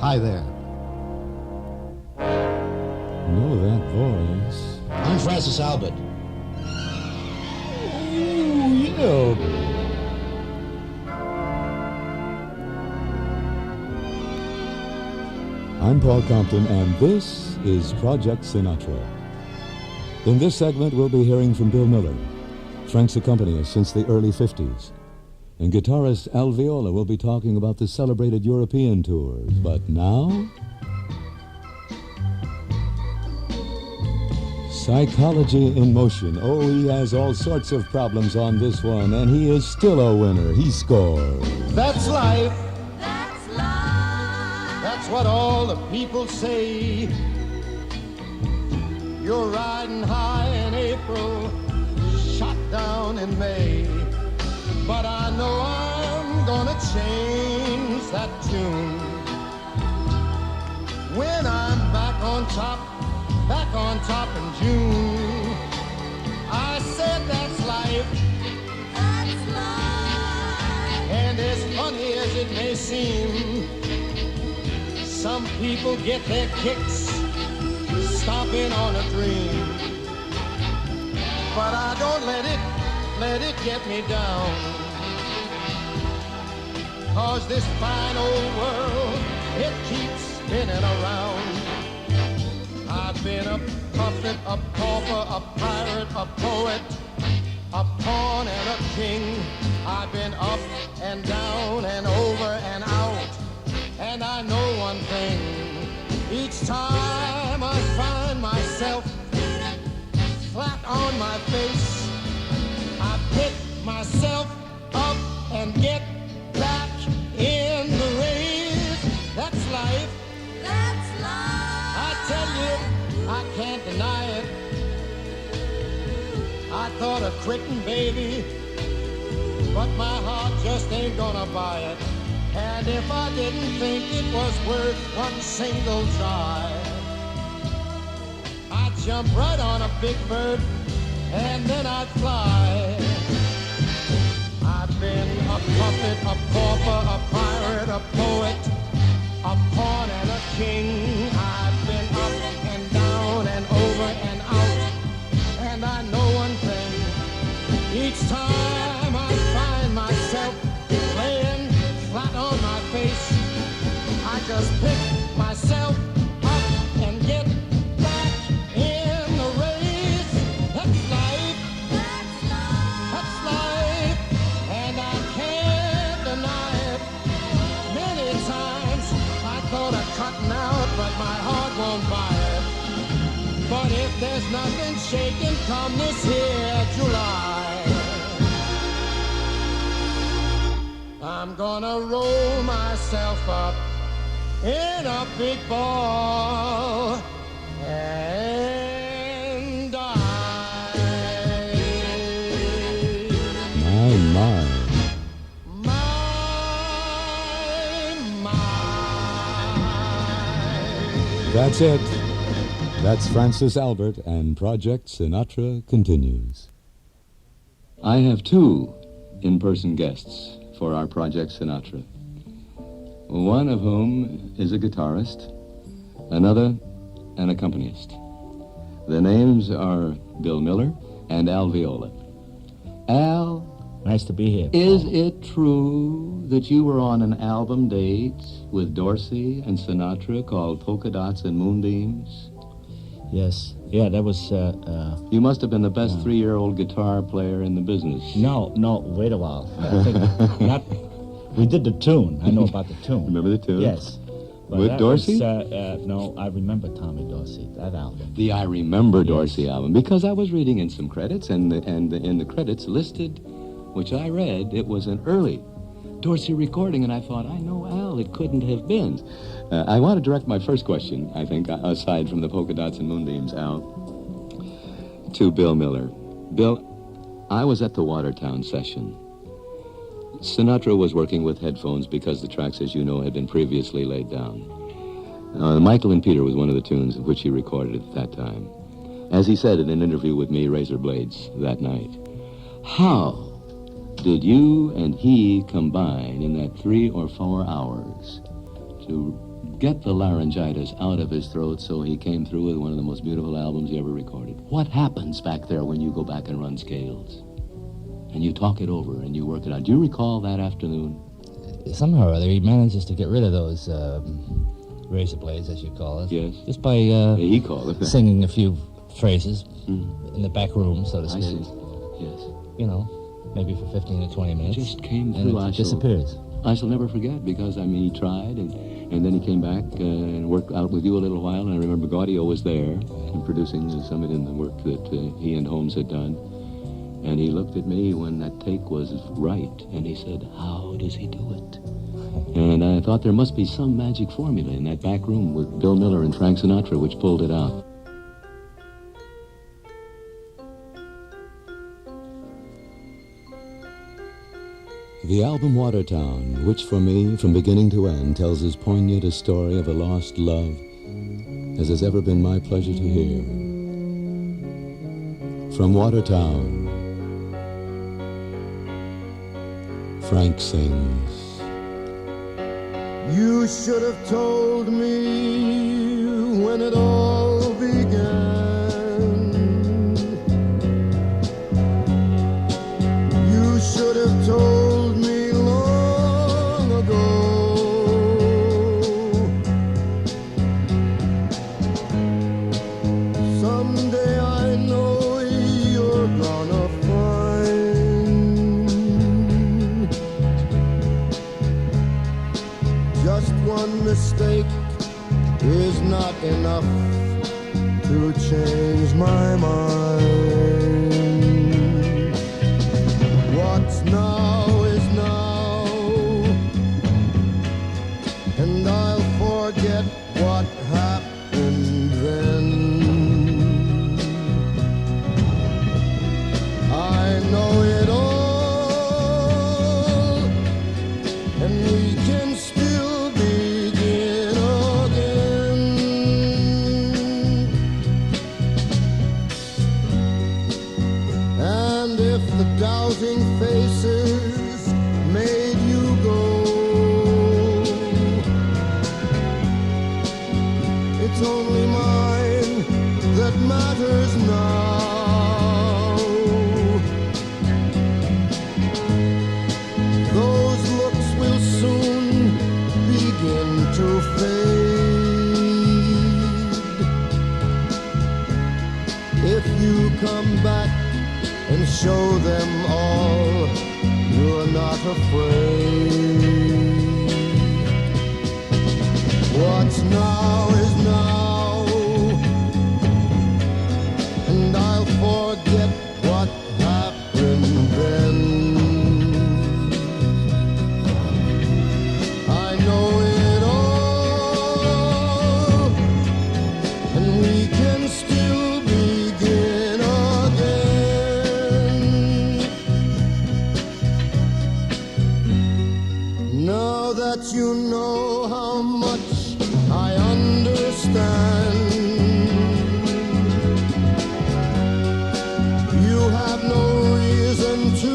Hi there. Know that voice. I'm Francis Albert. Ooh, yeah. I'm Paul Compton, and this is Project Sinatra. In this segment, we'll be hearing from Bill Miller, Frank's accompanist since the early 50s. And guitarist Al VIOLA will be talking about the celebrated European tours. But now, Psychology in Motion. Oh, he has all sorts of problems on this one, and he is still a winner. He scores. That's life. That's life. That's what all the people say. You're riding high in April, shot down in May. But I know I'm gonna change that tune when I'm back on top in June. I said that's life. That's life. And as funny as it may seem, some people get their kicks stomping on a dream. But I don't let it get me down. 'Cause this fine old world, it keeps spinning around. I've been a puppet, a pauper, a pirate, a poet, a pawn and a king. I've been up and down and over and out. And I know one thing, each time I find myself flat on my face, I pick myself up and get back in the race. That's life. That's life. I tell you, I can't deny it. I thought of quitting, baby, but my heart just ain't gonna buy it. And if I didn't think it was worth one single try, I'd jump right on a big bird and then I'd fly. I've been a puppet, a pauper, a pirate, a poet, a pawn and a king. I've been up and down and over and out. And I know one thing, each time I find myself laying flat on my face, I just pick myself up and get back in the race. That's life. That's life. That's life. And I can't deny it. Many times I thought of cutting out, but my heart won't buy it. But if there's nothing shaking come this here July, I'm gonna roll myself up in a big ball and die. My. That's it. That's Francis Albert, and Project Sinatra continues. I have two in-person guests for our Project Sinatra. One of whom is a guitarist, another an accompanist. The names are Bill Miller and Al VIOLA. Al, nice to be here. Is it true that you were on an album date with Dorsey and Sinatra called Polka Dots and Moonbeams? Yes. Yeah, that was... You must have been the best 3-year-old guitar player in the business. No, wait a while. I think not... We did the tune. I know about the tune. Remember the tune? Yes. But with Dorsey? No, I remember Tommy Dorsey, that album. The I Remember Dorsey album, because I was reading in some credits, and in the credits listed, which I read, it was an early Dorsey recording, and I thought, I know Al, it couldn't have been. I want to direct my first question, I think, aside from the Polka Dots and Moonbeams, Al, to Bill Miller. Bill, I was at the Watertown session. Sinatra was working with headphones because the tracks, as you know, had been previously laid down. Michael and Peter was one of the tunes which he recorded at that time. As he said in an interview with me, Razor Blades, that night, how did you and he combine in that 3 or 4 hours to get the laryngitis out of his throat, so he came through with one of the most beautiful albums he ever recorded. What happens back there when you go back and run scales? And you talk it over and you work it out. Do you recall that afternoon? Somehow or other, he manages to get rid of those razor blades, as you call it. Yes. Just by He called it that. singing a few phrases in the back room, so to I speak. see. Yes. You know, maybe for 15 or 20 minutes. Just came and through. it disappears. I shall never forget, because, I mean, he tried, and then he came back and worked out with you a little while, and I remember Gaudio was there and producing some of it in the work that he and Holmes had done. And he looked at me when that take was right, and he said, "How does he do it?" And I thought there must be some magic formula in that back room with Bill Miller and Frank Sinatra, which pulled it out. The album Watertown, which for me, from beginning to end, tells as poignant a story of a lost love as has ever been my pleasure to hear. From Watertown, Frank sings. You should have told me when it all began. You should have told me long ago. Someday I know you're gonna find just one mistake is not enough to change my mind. What's now is now, and I'll forget what happened then. I know it all, and we can still begin again. And if the doubting faces made you go, it's only mine that matters now. Those looks will soon begin to fade if you come back and show them all you're not afraid. What's now is now, and I'll forget what happened then. I know it all, and we can still begin again. Now that you know how much I understand, you have no reason to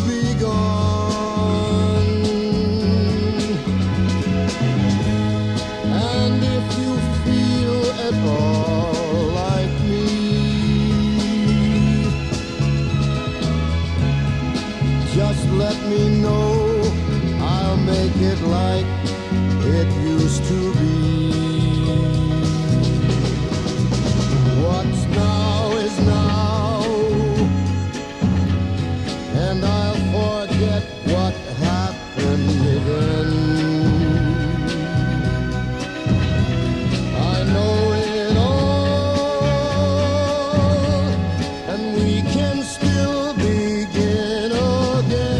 be gone. And if you feel at all like me, just let me know. I'll make it like it used to be. What's now is now, and I'll forget what happened then. I know it all, and we can still begin again.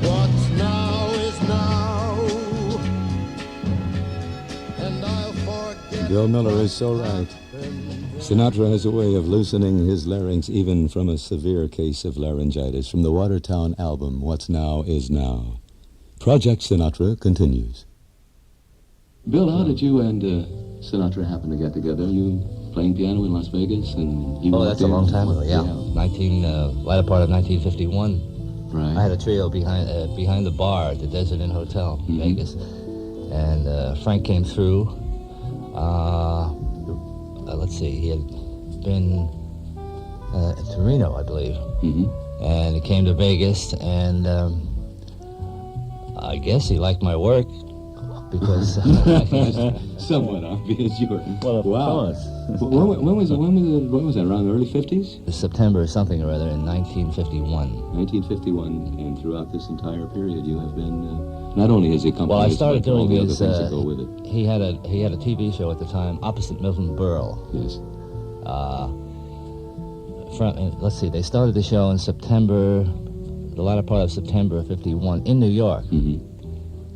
What's now is now, and I'll forget. Bill Miller is so right. Sinatra has a way of loosening his larynx even from a severe case of laryngitis. From the Watertown album, What's Now Is Now. Project Sinatra continues. Bill, how did you and Sinatra happen to get together? You playing piano in Las Vegas, and he Oh, walked that's a in? long time ago, yeah. Latter part of 1951. Right. I had a trio behind the bar at the Desert Inn Hotel, in Vegas. And Frank came through. Let's see, he had been at Torino, I believe. And he came to Vegas, and I guess he liked my work because somewhat obvious. Well, of course. When was that? Around the early 50s? September or something or other in 1951. 1951, and throughout this entire period, you have been not only his accompanist, Well, I started but all doing the other his. things that go with it. He had a TV show at the time opposite Milton Berle. Yes. Let's see, they started the show in September, the latter part of September of 51 in New York.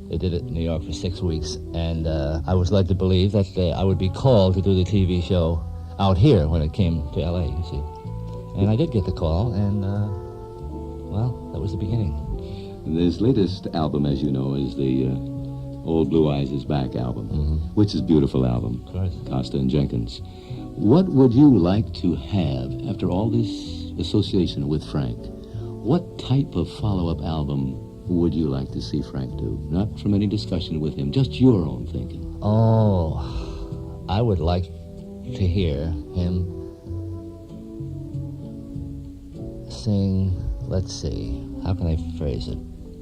They did it in New York for 6 weeks, and I was led to believe that I would be called to do the TV show out here when it came to L.A., you see. And I did get the call, and, well, that was the beginning. This latest album, as you know, is the Old Blue Eyes Is Back album, which is a beautiful album, Of course. Costa and Jenkins. What would you like to have, after all this association with Frank, what type of follow-up album would you like to see Frank do? Not from any discussion with him, just your own thinking. Oh, I would like to hear him sing, let's see, how can I phrase it?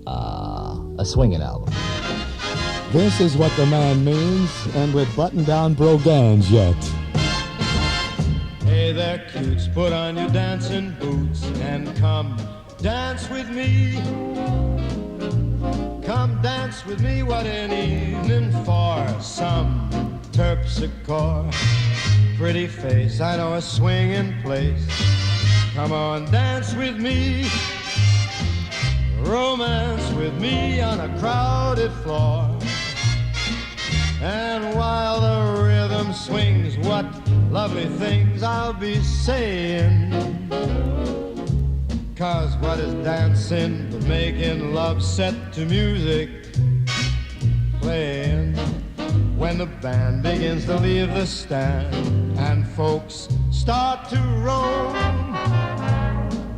A swinging album. This is what the man means, and with button-down brogans yet. Hey there, cutes, put on your dancing boots and come dance with me. Come dance with me, what an evening for some terpsichore. Pretty face, I know a swinging place. Come on, dance with me. Romance with me on a crowded floor. And while the rhythm swings, what lovely things I'll be saying. 'Cause what is dancing but making love set to music playing? When the band begins to leave the stand and folks start to roam,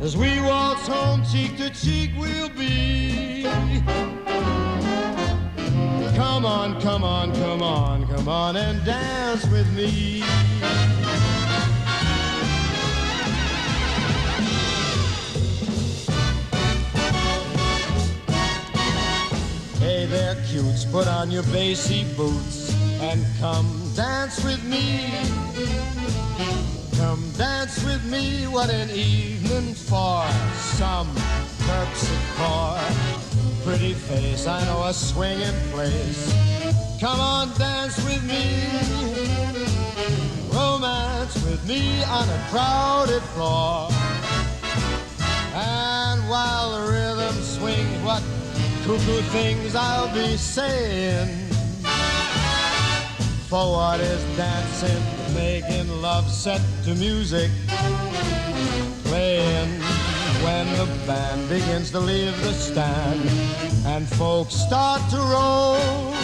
as we waltz home cheek to cheek we'll be. Come on, come on, come on, come on and dance with me. Hey there, cutes, put on your bassy boots and come dance with me. Come dance with me, what an evening for some terpsichore. Pretty face, I know a swinging place. Come on, dance with me. Romance with me on a crowded floor. And while the rhythm swings, what cuckoo things I'll be saying. For what is dancing, making love set to music playing? When the band begins to leave the stand and folks start to roam,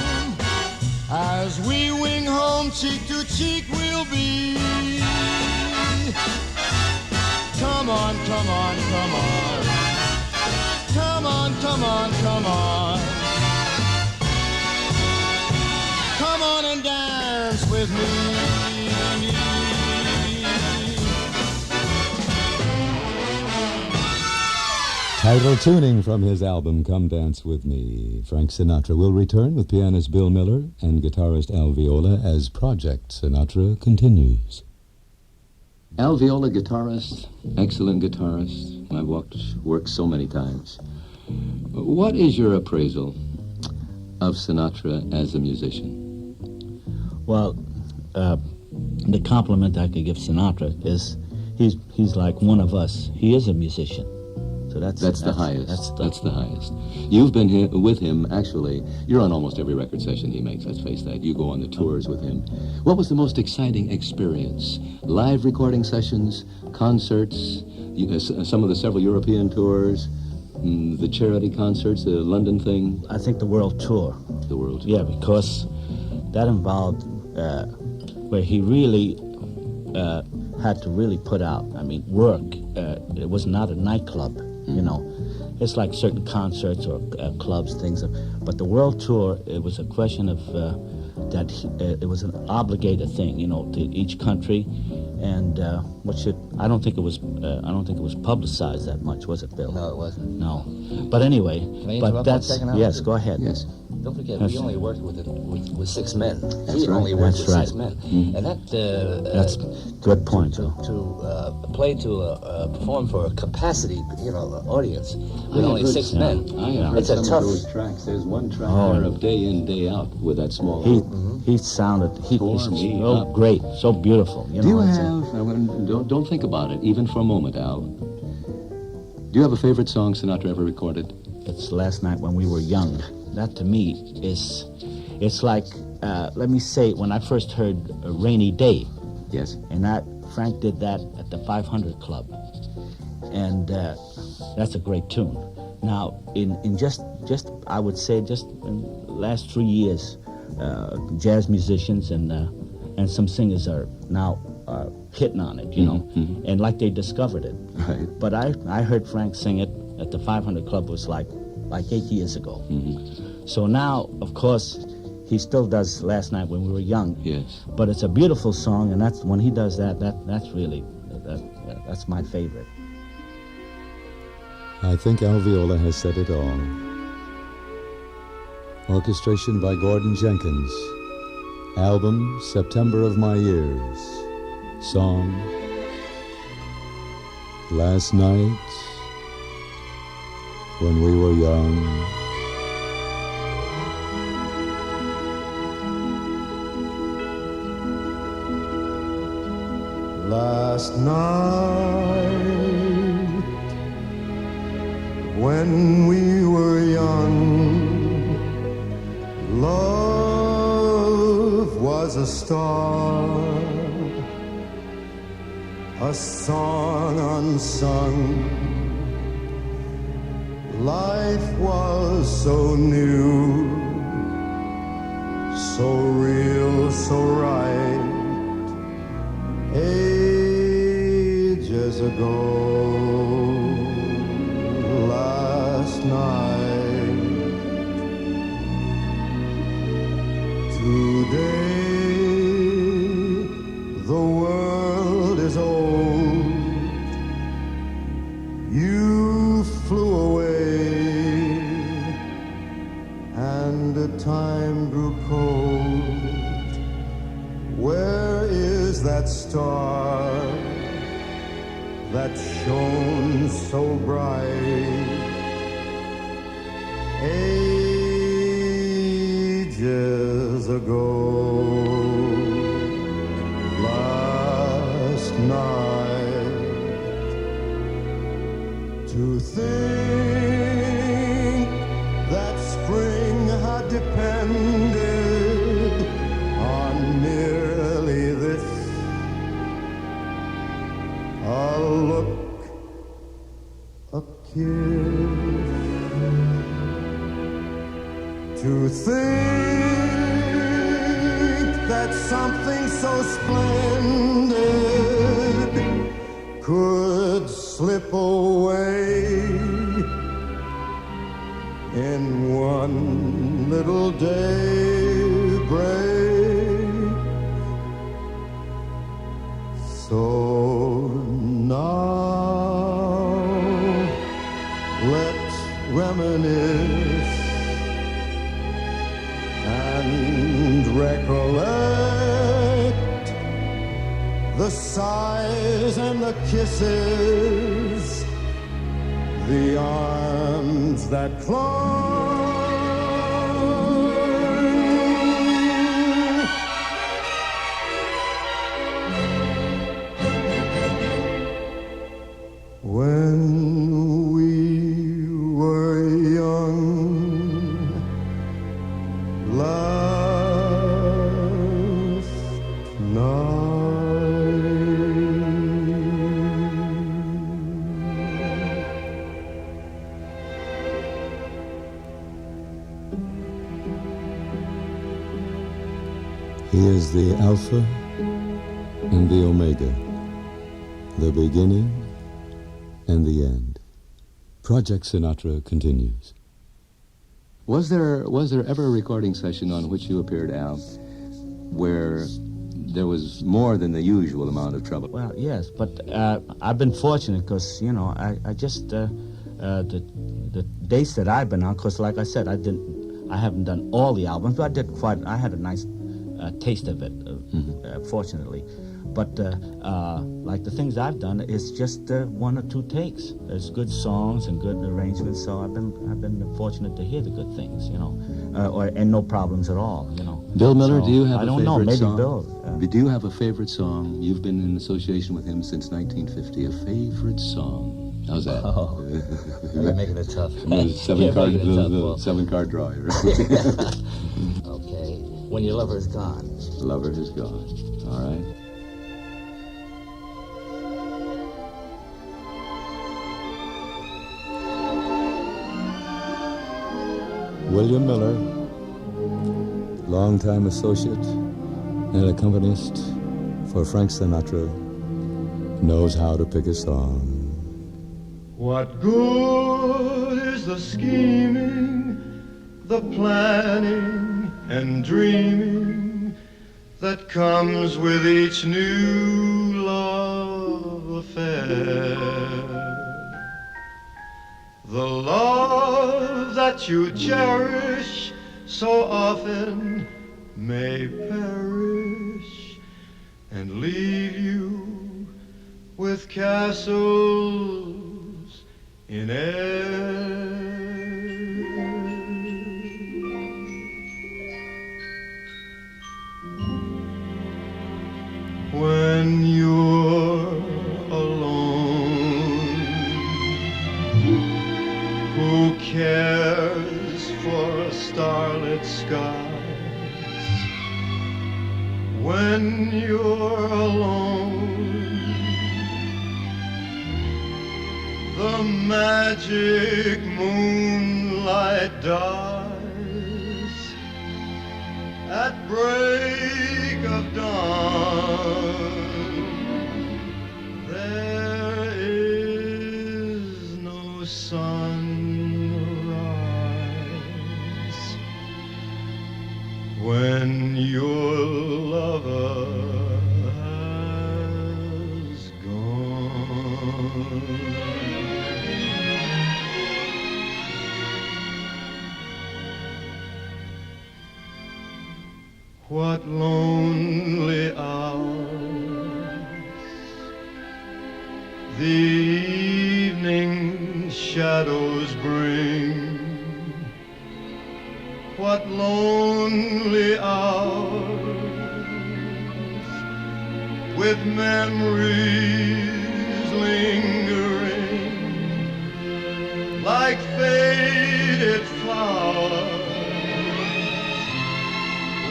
as we wing home cheek to cheek we'll be. Come on, come on, come on. Come on, come on, come on. Come on and dance with me. Title tuning from his album, Come Dance With Me. Frank Sinatra will return with pianist Bill Miller and guitarist Al Viola as Project Sinatra continues. Al Viola, guitarist, excellent guitarist. I've worked so many times. What is your appraisal of Sinatra as a musician? Well, the compliment I could give Sinatra is he's like one of us. He is a musician. So that's the highest. That's the highest. You've been here with him, actually. You're on almost every record session he makes, let's face that. You go on the tours with him. What was the most exciting experience? Live recording sessions, concerts, some of the several European tours, the charity concerts, the London thing? I think the world tour. The world tour. Yeah, because that involved where he really had to really put out, work. It was not a nightclub, you know. it's like certain concerts or clubs, things. But the world tour, it was a question of that it was an obligated thing, to each country, and I don't think it was publicized that much, was it, Bill? No, it wasn't. No, but anyway, Can I but interrupt that's for a second, yes. Howard? Go ahead. Yes. Don't forget, Yes. we only worked with 6 men. That's He right. only worked That's with right. 6 men, Mhm. and That's good point, to Bill. play to perform for a capacity, audience with I only have 6 heard men. I have heard It's a some tough. of those tracks. There's one track Oh. there of day in, day out with that small He group. he sounded he's Tore me so up. great, so beautiful. Do you it's have, don't think about it, even for a moment, Al. Do you have a favorite song Sinatra ever recorded? It's Last Night When We Were Young. That to me it's like, let me say, when I first heard A Rainy Day, Yes. and Frank did that at the 500 Club, and that's a great tune. Now, in just I would say just in the last 3 years, jazz musicians and some singers are now hitting on it, Mhm. and like they discovered it. Right. But I heard Frank sing it at the 500 Club was like 8 years ago. Mm-hmm. So now, of course, he still does Last Night When We Were Young. Yes. But it's a beautiful song, and that's when he does that's really that's my favorite. I think Al Viola has said it all. Orchestration by Gordon Jenkins. Album, September of My Years. Song, Last Night When We Were Young. Last night, when we were young, love was a star, a song unsung. Life was so new, so real, so right. Ages ago, last night. Today, the world is old. You flew away, and the time grew cold. Where is that star that shone so bright ages ago? Last night. To think that spring had depended on merely this, a look, a kiss. To think that something so splendid could slip away in one little daybreak. So now let's reminisce and recollect the sighs and the kisses, the arms that clung. When we were young, last He is the Alpha and the Omega, the beginning and the end. Project Sinatra continues. Was there ever a recording session on which you appeared, Al, where there was more than the usual amount of trouble? Well, yes, but I've been fortunate because, you know, I just, the dates that I've been on, because like I said, I haven't done all the albums, but I had a nice taste of it, fortunately. But like the things I've done, it's just one or two takes. There's good songs and good arrangements, so I've been fortunate to hear the good things, you know, and no problems at all, you know. Bill Miller, So, do you have I a don't favorite know, maybe song? Bill. Do you have a favorite song? You've been in association with him since 1950. A favorite song? How's that? Oh, you're making it tough. The Paul. seven-card draw here. Okay. When Your Lover Is Gone. Lover Has Gone. All right. William Miller, longtime associate and accompanist for Frank Sinatra, knows how to pick a song. What good is the scheming, the planning and dreaming that comes with each new love affair? The love that you cherish so often may perish and leave you with castles in air. When you're alone, who cares for starlit skies? When you're alone, the magic moonlight dies at break of dawn. There is no sunrise when your lover has gone. What lonely hours the evening shadows bring. What lonely hours with memories lingering like faded flowers.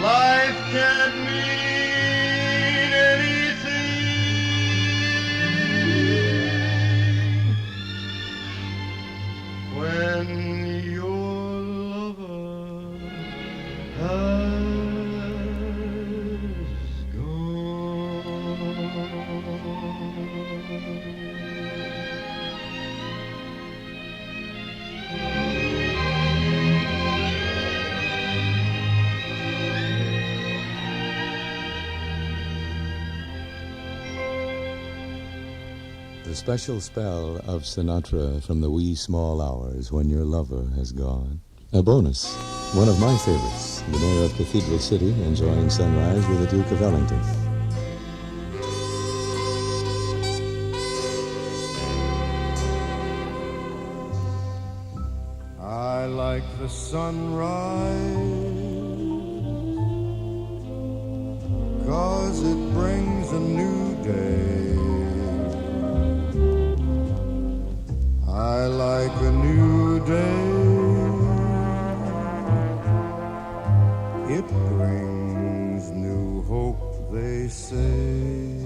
Life can't mean anything when your lover has gone. The special spell of Sinatra from the wee small hours when your lover has gone. A bonus, one of my favorites, the mayor of Cathedral City enjoying sunrise with the Duke of Ellington. I like the sunrise 'cause it brings a new day. I like a new day. It brings new hope, they say.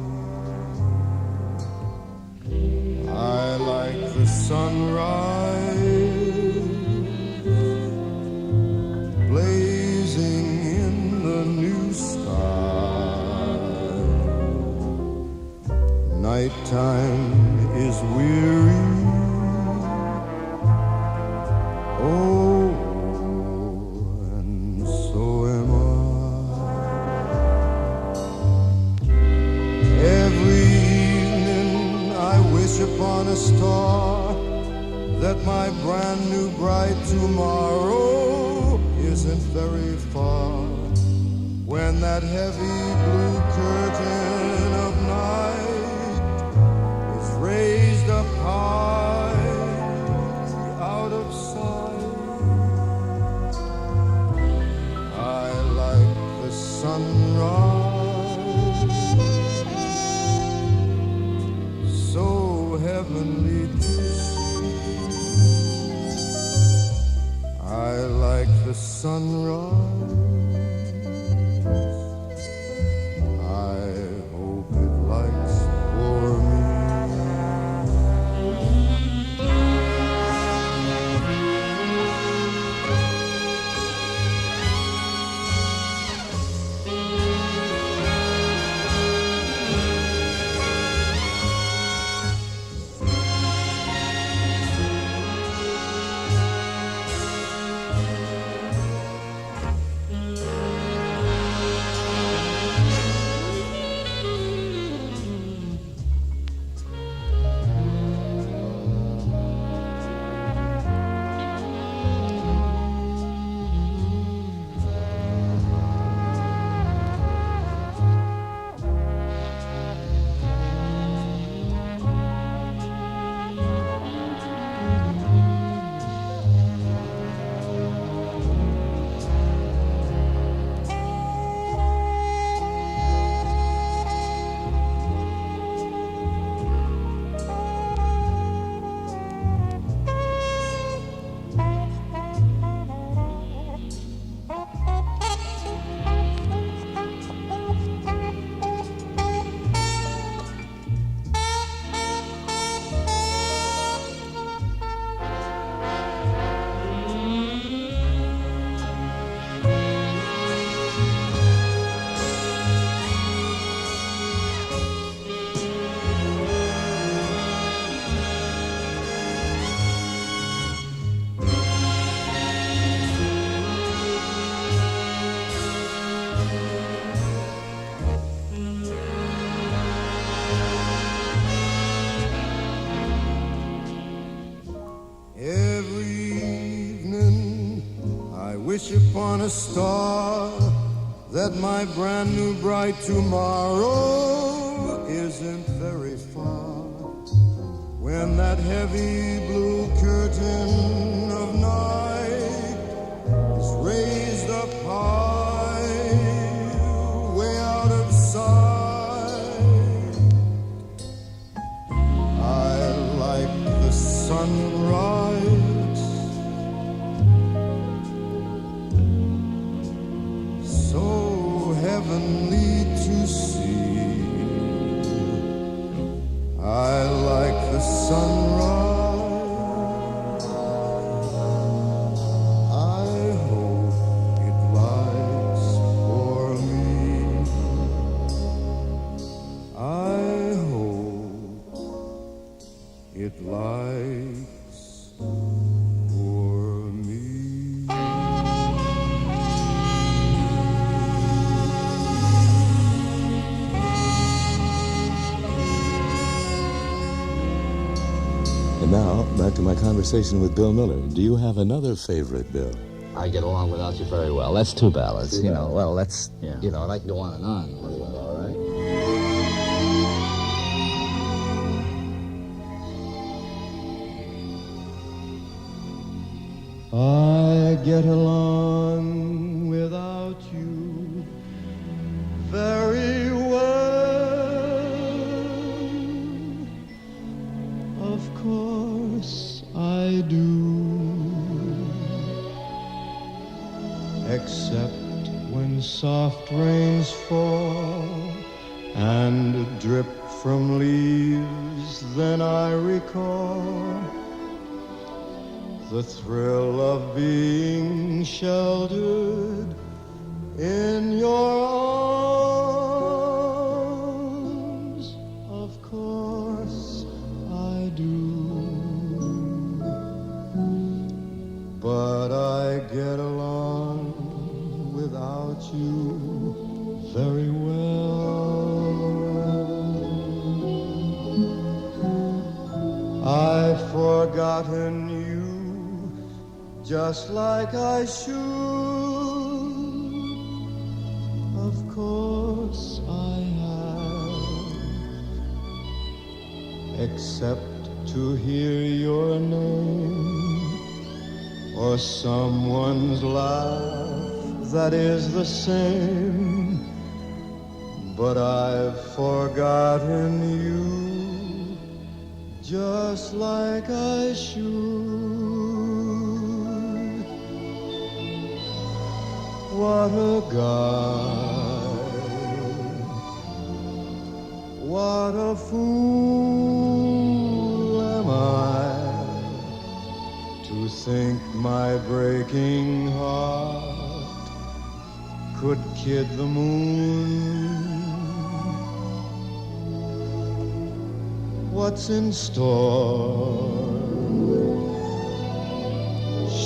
I like the sunrise blazing in the new sky. Nighttime is weary tomorrow isn't very far, when that heavy blue curtain of night is raised up high out of sight. I like the sunrise, so heavenly to see. I like the sunrise. Wish upon a star that my brand new bright tomorrow isn't very far, when that heavy blue curtain of night is raised up high, way out of sight. I like the sunrise, so heavenly to see. I like the sunrise. I hope it lights for me. I hope it lights for me. And now, back to my conversation with Bill Miller. Do you have another favorite, Bill? I Get Along Without You very well. That's two ballads, you know. Well, that's, Yeah. you know, and I can go on and on. All right. I get along without you very well. Of course I do. Except when soft rains fall and drip from leaves, then I recall the thrill of being sheltered in your arms. Of course I do. But I get along without you very well. I've forgotten you just just like I should. Of course I have, except to hear your name or someone's laugh that is the same. But I've forgotten you just like I should. What a guy, what a fool am I to think my breaking heart could kid the moon. What's in store?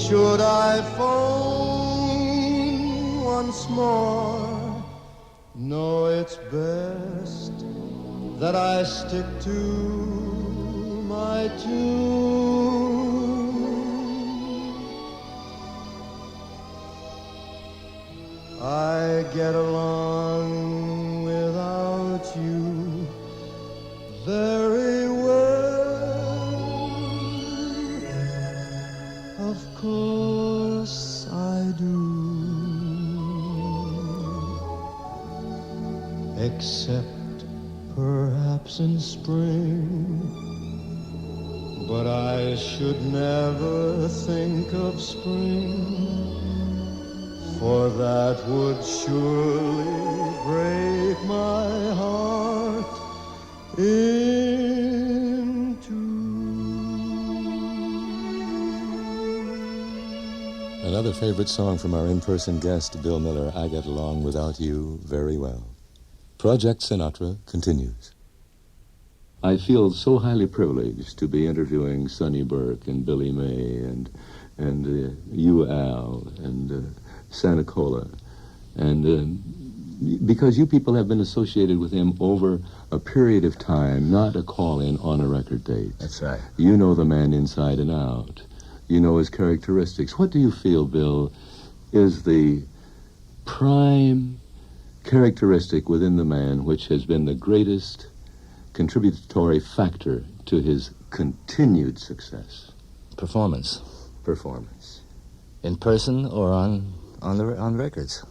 Should I phone once more? No, it's best that I stick to my tune. I get along without you very well. Of course I do. Except perhaps in spring. But I should never think of spring, for that would surely break my heart in two. Another favorite song from our in-person guest, Bill Miller, I Get Along Without You Very Well. Project Sinatra continues. I feel so highly privileged to be interviewing Sonny Burke and Billy May and you, Al, and Santa Cola, and because you people have been associated with him over a period of time, not a call-in on a record date. That's right. You know the man inside and out. You know his characteristics. What do you feel, Bill, is the prime characteristic within the man which has been the greatest contributory factor to his continued success? Performance. Performance. In person or on records.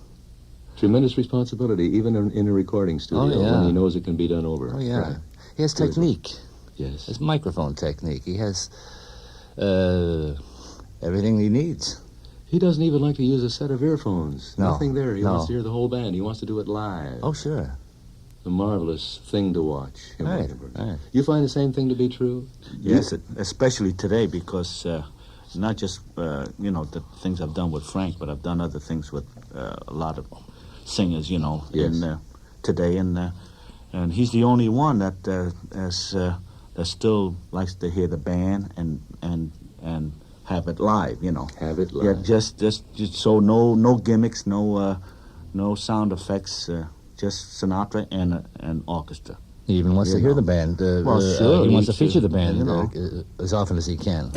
Tremendous responsibility, even in a recording studio, when he knows it can be done over. Oh, yeah. Right. He has technique. Yes. His microphone technique. He has everything he needs. He doesn't even like to use a set of earphones. No. Nothing there. He No. wants to hear the whole band. He wants to do it live. Oh, sure. A marvelous thing to watch. Him Right, making it. right. You find the same thing to be true? Yes, especially today, because not just, the things I've done with Frank, but I've done other things with a lot of singers, Yes. today. And he's the only one that that still likes to hear the band and have it live, Have it live. Yeah, just so no gimmicks, no sound effects, just Sinatra and an orchestra. He even wants to hear the band. Well, sure, He wants to he's, feature the band you know. as often as he can.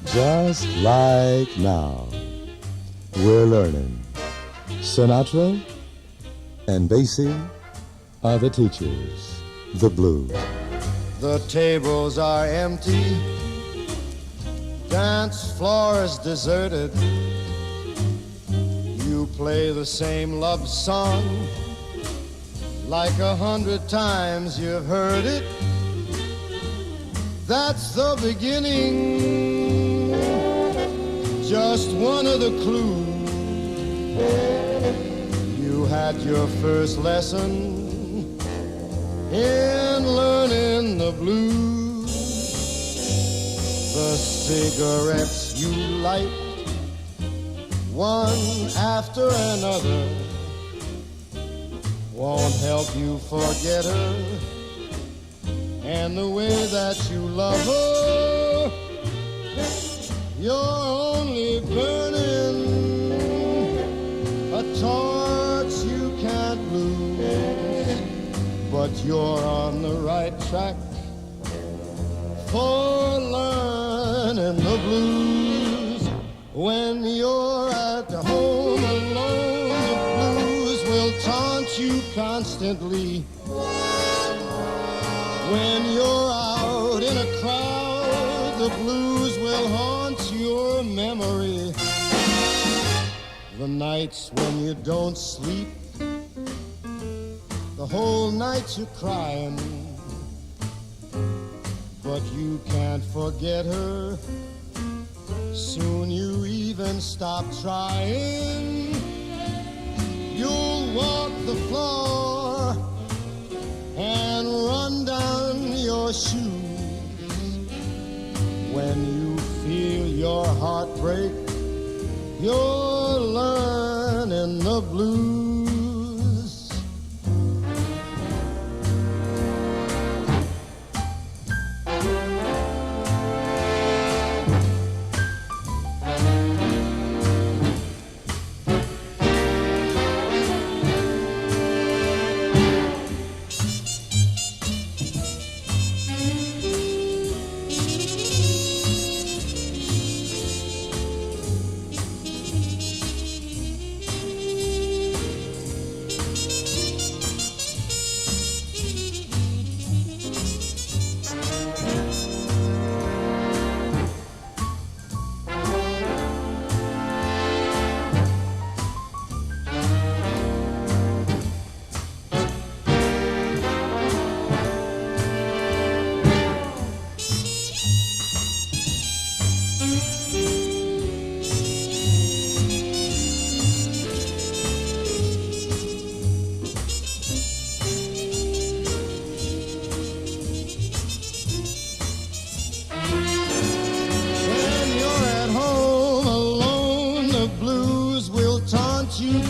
Just like now, we're learning. Sinatra and Basie are the teachers, the blues. The tables are empty, dance floor is deserted. You play the same love song like 100 times you've heard it. That's the beginning, just one of the clues. You had your first lesson in learning the blues. The cigarettes you light, one after another, won't help you forget her and the way that you love her. You're only burning a torch you can't lose, but you're on the right track for learning in the blues. When you're at home alone, the blues will taunt you constantly. When you're out in a crowd, the blues will haunt your memory. The nights when you don't sleep, the whole night you're crying, but you can't forget her. Soon you even stop trying. You'll walk the floor and run down your shoes. When you feel your heart break, you're learning the blues.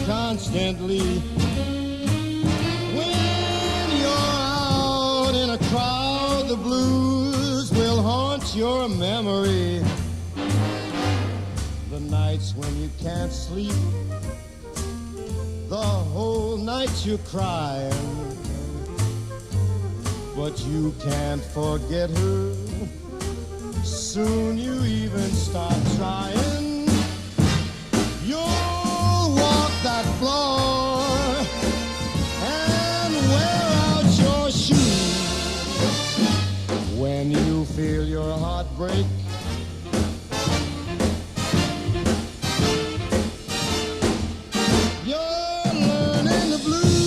Constantly. When you're out in a crowd, the blues will haunt your memory. The nights when you can't sleep, the whole night you're crying, but you can't forget her. Soon you even start trying. You'll walk that floor and wear out your shoes. When you feel your heart break, you're learning the blues.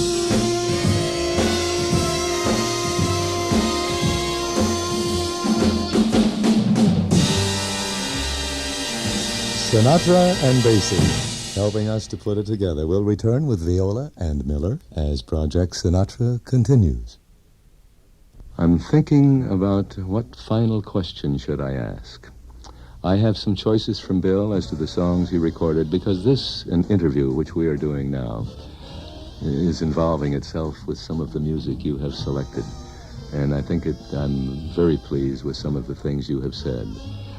Sinatra and Basie, helping us to put it together. We'll return with Viola and Miller as Project Sinatra continues. I'm thinking about what final question should I ask. I have some choices from Bill as to the songs he recorded, because this, an interview which we are doing now, is involving itself with some of the music you have selected. And I think I'm very pleased with some of the things you have said.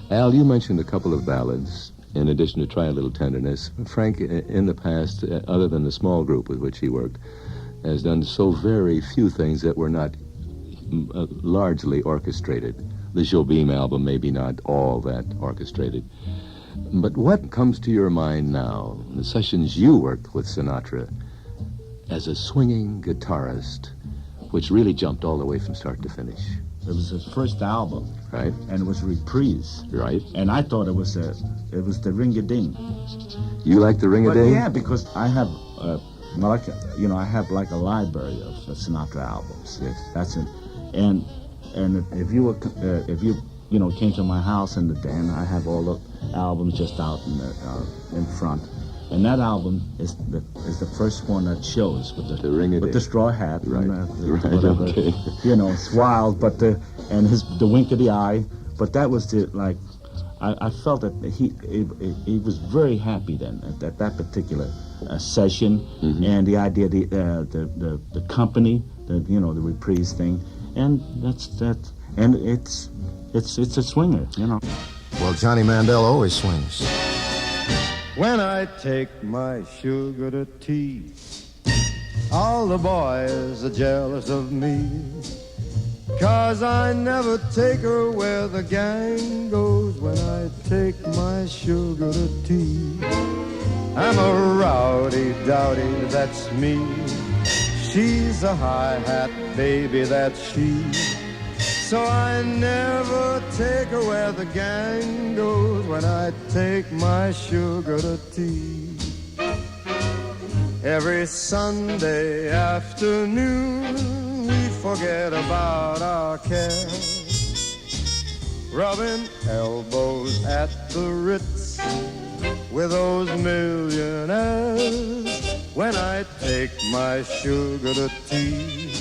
Al, you mentioned a couple of ballads, in addition to Try a Little Tenderness. Frank, in the past, other than the small group with which he worked, has done so very few things that were not largely orchestrated. The Jobim album, maybe not all that orchestrated. But what comes to your mind now, the sessions you worked with Sinatra, as a swinging guitarist, which really jumped all the way from start to finish? It was his first album, right? And it was a reprise, right? And I thought it was the ring-a-ding. You like the ring-a-ding? Yeah, because I have, I have like a library of Sinatra albums. Yes, that's it. And if you came to my house in the den, I have all the albums just out in front. And that album is the first one that shows with the straw hat, right? Whatever. Okay. It's wild, but the wink of the eye. But that was I felt that he was very happy then at that particular session, mm-hmm. and the idea, the company, the reprise thing, and that's that, and it's a swinger, Well, Johnny Mandel always swings. When I take my sugar to tea, all the boys are jealous of me, 'cause I never take her where the gang goes when I my sugar tea. I'm a rowdy-dowdy, that's me. She's a hi-hat baby, that's she. So I never take her where the gang goes when I take my sugar tea. Every Sunday afternoon we forget about our cares, rubbing elbows at the Ritz with those millionaires. When I take my sugar tea,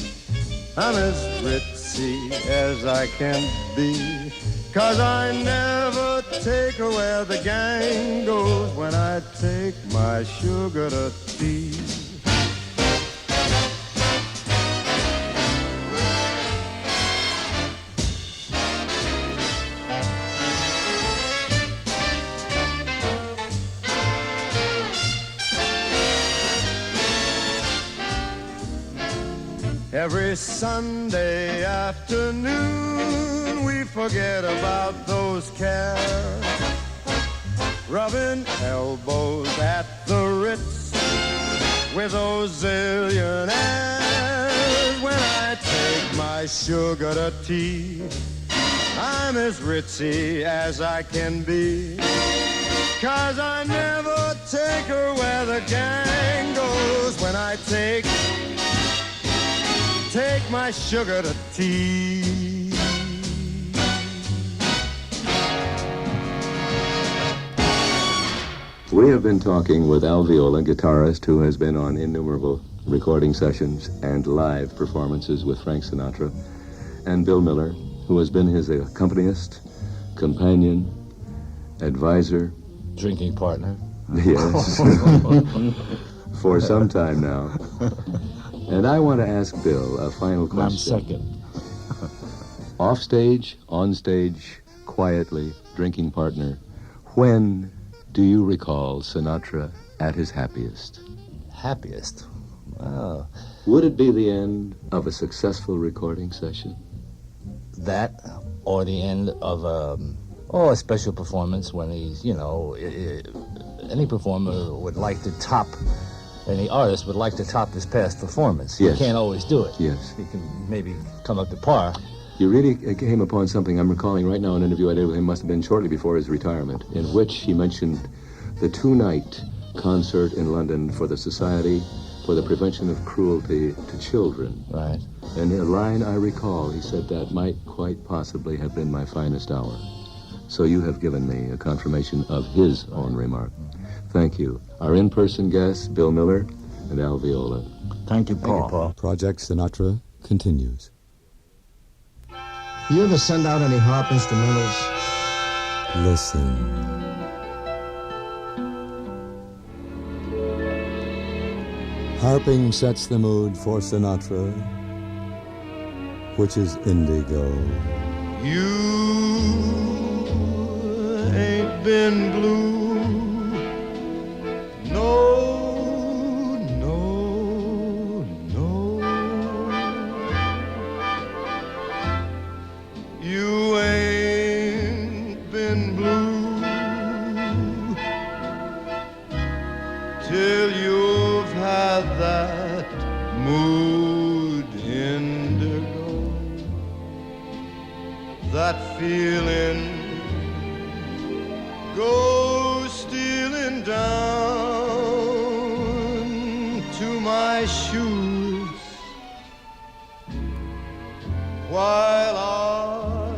I'm as ritzy as I can be, 'cause I never take her where the gang goes when I take my sugar tea. Every Sunday afternoon we forget about those cares, rubbing elbows at the Ritz with those zillionaires. When I take my sugar tea, I'm as ritzy as I can be, 'cause I never take her where the gang goes when I take my sugar tea. We have been talking with Al Viola, guitarist who has been on innumerable recording sessions and live performances with Frank Sinatra, and Bill Miller, who has been his accompanist, companion, advisor. Drinking partner. Yes. For some time now. And I want to ask Bill a final question. I'm second. Off stage, on stage, quietly, drinking partner, when do you recall Sinatra at his happiest? Happiest? Wow. Would it be the end of a successful recording session? That, or the end of a special performance when he's, any performer would like to top, any artist would like to top his past performance. Yes. He can't always do it. Yes. He can maybe come up to par. You really came upon something I'm recalling right now, an interview I did with him, must have been shortly before his retirement, in which he mentioned the two-night concert in London for the Society for the Prevention of Cruelty to Children. Right. And a line I recall, he said that might quite possibly have been my finest hour. So you have given me a confirmation of his own remark. Thank you. Our in-person guests, Bill Miller and Al Viola. Thank you, Paul. Thank you, Paul. Project Sinatra continues. You ever send out any harp instrumentals? Listen. Harping sets the mood for Sinatra, which is indigo. You ain't been blue. No, no, no. You ain't been blue till you've had that mood indigo, that feeling goes stealing down to my shoes while I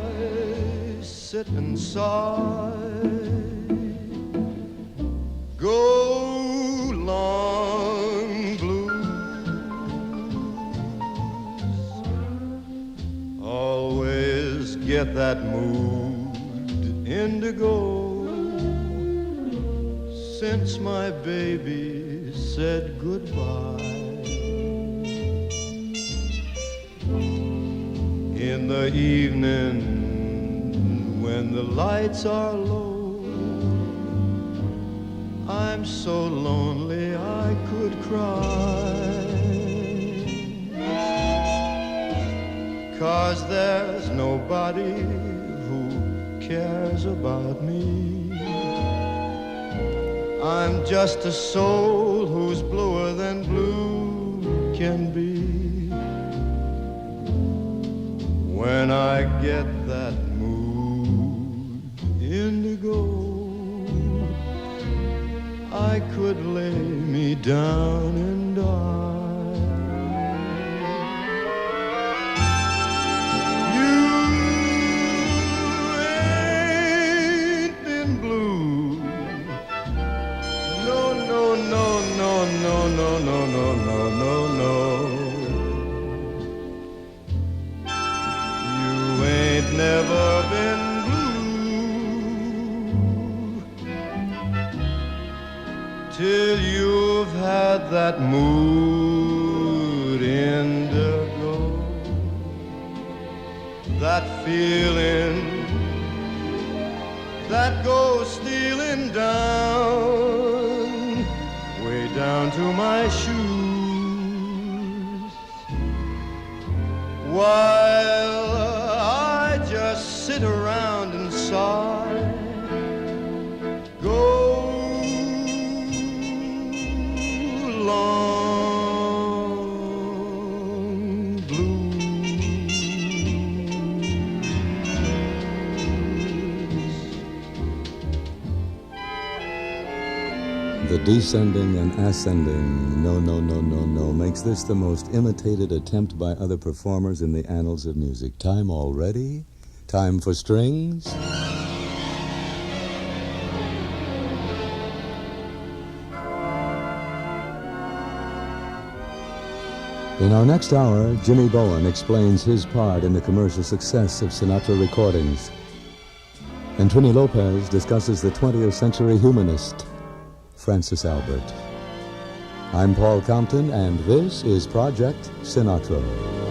sit and sigh. Go long blues, always get that mood indigo since my baby said goodbye. In the evening when the lights are low, I'm so lonely I could cry, 'cause there's nobody who cares about me I'm just a soul who's bluer than blue can be. When I get that mood indigo, I could lay me down and die. You ain't been blue. No, no, no, no, no, no, no, no, no, no, no. You ain't never been till you've had that mood indigo, that feeling that goes stealing down, way down to my shoes, while I just sit around and sigh, go long blues. The descending and ascending no, no, no, no, no makes this the most imitated attempt by other performers in the annals of music. Time already? Time for strings? In our next hour, Jimmy Bowen explains his part in the commercial success of Sinatra recordings. And Trini Lopez discusses the 20th century humanist, Francis Albert. I'm Paul Compton, and this is Project Sinatra.